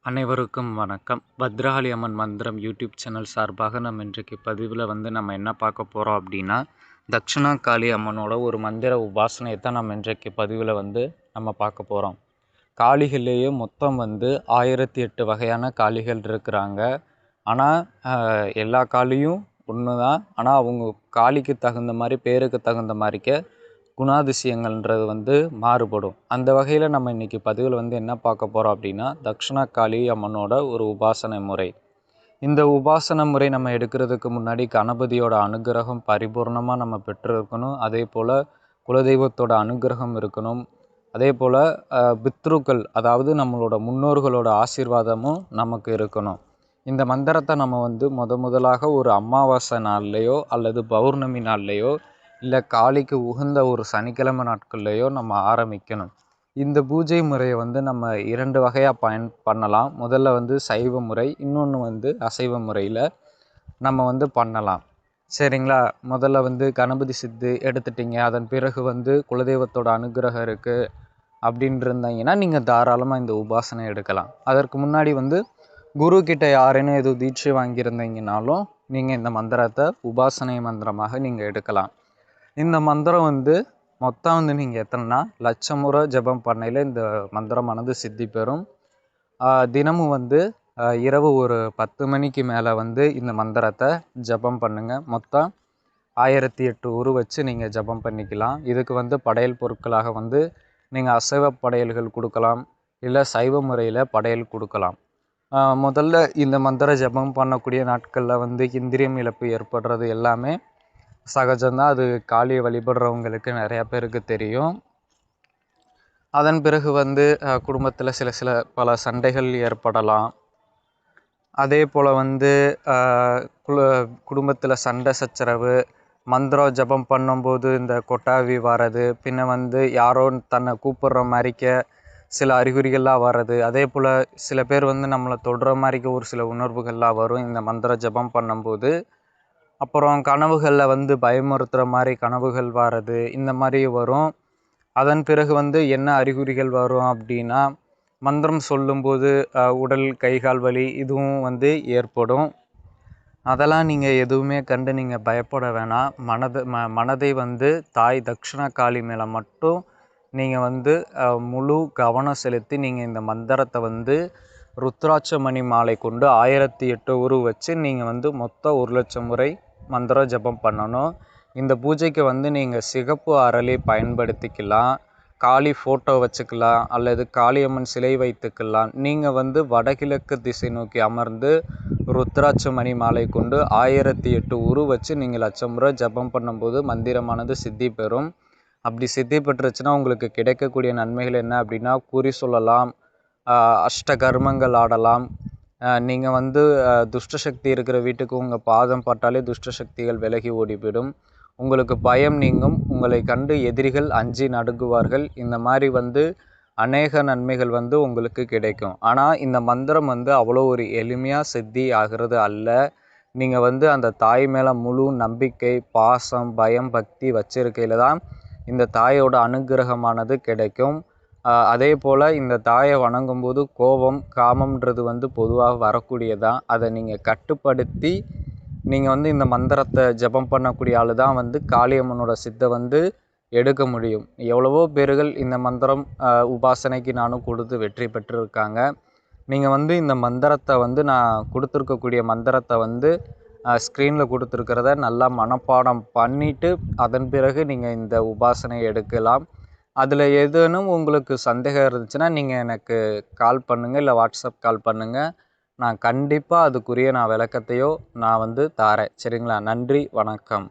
அனைவருக்கும் வணக்கம். பத்ரகாளி அம்மன் மந்திரம் யூடியூப் சேனல் சார்பாக நம்ம இன்றைக்கு பதிவில் நம்ம என்ன பார்க்க போகிறோம் அப்படின்னா, தக்ஷணா காளி அம்மனோட ஒரு மந்திர உபாசனையை தான் நம்ம இன்றைக்கு பதிவில் நம்ம பார்க்க போகிறோம். காளிகள்லேயே மொத்தம் 1008 வகையான காளிகள் இருக்கிறாங்க. ஆனால் எல்லா காளியும் ஒன்று தான். ஆனால் அவங்க காளிக்கு தகுந்த மாதிரி, பேருக்கு தகுந்த மாதிரிக்க குணாதிசயங்கள்ன்றது மாறுபடும். அந்த வகையில் நம்ம இன்றைக்கி பதிவில் என்ன பார்க்க போகிறோம் அப்படின்னா, தக்ஷணா காளி அம்மனோட ஒரு உபாசனை முறை. இந்த உபாசனை முறை நம்ம எடுக்கிறதுக்கு முன்னாடி கணபதியோட அனுகிரகம் பரிபூர்ணமாக நம்ம பெற்றிருக்கணும். அதே போல் குலதெய்வத்தோட அனுகிரகம் இருக்கணும். அதே போல் பித்ருக்கள், அதாவது நம்மளோட முன்னோர்களோட ஆசீர்வாதமும் நமக்கு இருக்கணும். இந்த மந்திரத்தை நம்ம முதலாக ஒரு அமாவாசை நாள்லேயோ அல்லது பௌர்ணமி நாள்லேயோ இல்லை காளிக்கு உகந்த ஒரு சனிக்கிழமை நாட்கள்லையோ நம்ம ஆரம்பிக்கணும். இந்த பூஜை முறையை நம்ம 2 வகையாக பண்ணலாம். முதல்ல சைவ முறை, இன்னொன்று அசைவ முறையில் நம்ம பண்ணலாம். சரிங்களா? முதல்ல கணபதி சித்து எடுத்துட்டிங்க, அதன் பிறகு குலதெய்வத்தோட அனுகிரகம் இருக்குது அப்படின்னு இருந்தீங்கன்னா நீங்கள் தாராளமாக இந்த உபாசனை எடுக்கலாம். அதற்கு முன்னாடி குரு கிட்ட யாரேனும் எதுவும் தீட்சை வாங்கியிருந்தீங்கனாலும் நீங்கள் இந்த மந்திரத்தை உபாசனை மந்திரமாக நீங்கள் எடுக்கலாம். இந்த மந்திரம் மொத்தம் நீங்கள் எத்தனைனா 1,00,000 முறை ஜபம் பண்ணையில் இந்த மந்திரமானது சித்தி பெறும். தினமும் இரவு ஒரு 10 மணிக்கு மேலே இந்த மந்திரத்தை ஜபம் பண்ணுங்கள். மொத்தம் 1008 உரு வச்சு நீங்கள் ஜபம் பண்ணிக்கலாம். இதுக்கு படையல் பொருட்களாக நீங்கள் அசைவ படையல்கள் கொடுக்கலாம், இல்லை சைவ முறையில் படையல் கொடுக்கலாம். முதல்ல இந்த மந்திர ஜபம் பண்ணக்கூடிய நாட்களில் இந்திரியம் இழப்பு ஏற்படுறது எல்லாமே சகஜம்தான். அது காளியை வழிபடுறவங்களுக்கு நிறையா பேருக்கு தெரியும். அதன் பிறகு குடும்பத்தில் சில பல சண்டைகள் ஏற்படலாம். அதே போல் குடும்பத்தில் சண்டை சச்சரவு, மந்திரம் ஜபம் பண்ணும்போது இந்த கொட்டாவி வர்றது, பின்ன யாரோ தன்னை கூப்பிடுற மாதிரிக்க சில அறிகுறிகள்லாம் வர்றது, அதே போல் சில பேர் நம்மளை தொடுற மாதிரிக்க ஒரு சில உணர்வுகள்லாம் வரும் இந்த மந்திர ஜபம் பண்ணும்போது. அப்புறம் கனவுகளில் பயமுறுத்துகிற மாதிரி கனவுகள் வர்றது, இந்த மாதிரி வரும். அதன் பிறகு என்ன அறிகுறிகள் வரும் அப்படின்னா, மந்திரம் சொல்லும்போது உடல் கைகால் வலி இதுவும் ஏற்படும். அதெல்லாம் நீங்கள் எதுவுமே கண்டு நீங்கள் பயப்பட வேணாம். மனதை தாய் தக்ஷணா காளி மேலே மட்டும் நீங்கள் முழு கவனம் செலுத்தி நீங்கள் இந்த மந்திரத்தை ருத்ராட்ச மணி மாலை கொண்டு 1008 உரு வச்சு நீங்கள் மொத்தம் 1,00,000 முறை மந்திரம் ஜபம் பண்ணணும். இந்த பூஜைக்கு நீங்கள் சிகப்பு அரளி பயன்படுத்திக்கலாம், காளி ஃபோட்டோ வச்சுக்கலாம், அல்லது காளியம்மன் சிலை வைத்துக்கலாம். நீங்கள் வடகிழக்கு திசை நோக்கி அமர்ந்து ருத்ராட்ச மணி மாலை கொண்டு 1008 உரு வச்சு நீங்கள் 1,00,000 முறை ஜபம் பண்ணும்போது மந்திரமானது சித்தி பெறும். அப்படி சித்தி பெற்றுச்சுன்னா உங்களுக்கு கிடைக்கக்கூடிய நன்மைகள் என்ன அப்படின்னா, குறி சொல்லலாம், அஷ்ட கர்மங்கள் ஆடலாம். நீங்கள் துஷ்ட சக்தி இருக்கிற வீட்டுக்கு உங்கள் பாதம் பட்டாலே துஷ்ட சக்திகள் விலகி ஓடிவிடும். உங்களுக்கு பயம் நீங்கும். உங்களை கண்டு எதிரிகள் அஞ்சி நடுங்குவார்கள். இந்த மாதிரி அநேக நன்மைகள் உங்களுக்கு கிடைக்கும். ஆனால் இந்த மந்திரம் அவ்வளோ ஒரு எளிமையாக சித்தி ஆகிறது அல்ல. நீங்கள் அந்த தாய் மேலே முழு நம்பிக்கை, பாசம், பயம், பக்தி வச்சிருக்கையில் தான் இந்த தாயோட அனுகிரகமானது கிடைக்கும். அதே போல் இந்த தாயை வணங்கும்போது கோபம், காமம்ன்றது பொதுவாக வரக்கூடியதான். அதை நீங்கள் கட்டுப்படுத்தி நீங்கள் இந்த மந்திரத்தை ஜபம் பண்ணக்கூடிய ஆள் தான் காளியம்மனோட சித்தை எடுக்க முடியும். எவ்வளவோ பேர்கள் இந்த மந்திரம் உபாசனைக்கு நானும் கொடுத்து வெற்றி பெற்றிருக்காங்க. நீங்கள் இந்த மந்திரத்தை நான் கொடுத்துருக்கக்கூடிய மந்திரத்தை ஸ்க்ரீனில் கொடுத்துருக்கிறத நல்லா மனப்பாடம் பண்ணிவிட்டு அதன் பிறகு நீங்கள் இந்த உபாசனை எடுக்கலாம். அதில் ஏதேனும் உங்களுக்கு சந்தேகம் இருந்துச்சுன்னா நீங்கள் எனக்கு கால் பண்ணுங்கள், இல்லை வாட்ஸ்அப் கால் பண்ணுங்கள். நான் கண்டிப்பாக அதுக்குரிய விளக்கத்தையோ நான் தாரேன். சரிங்களா? நன்றி, வணக்கம்.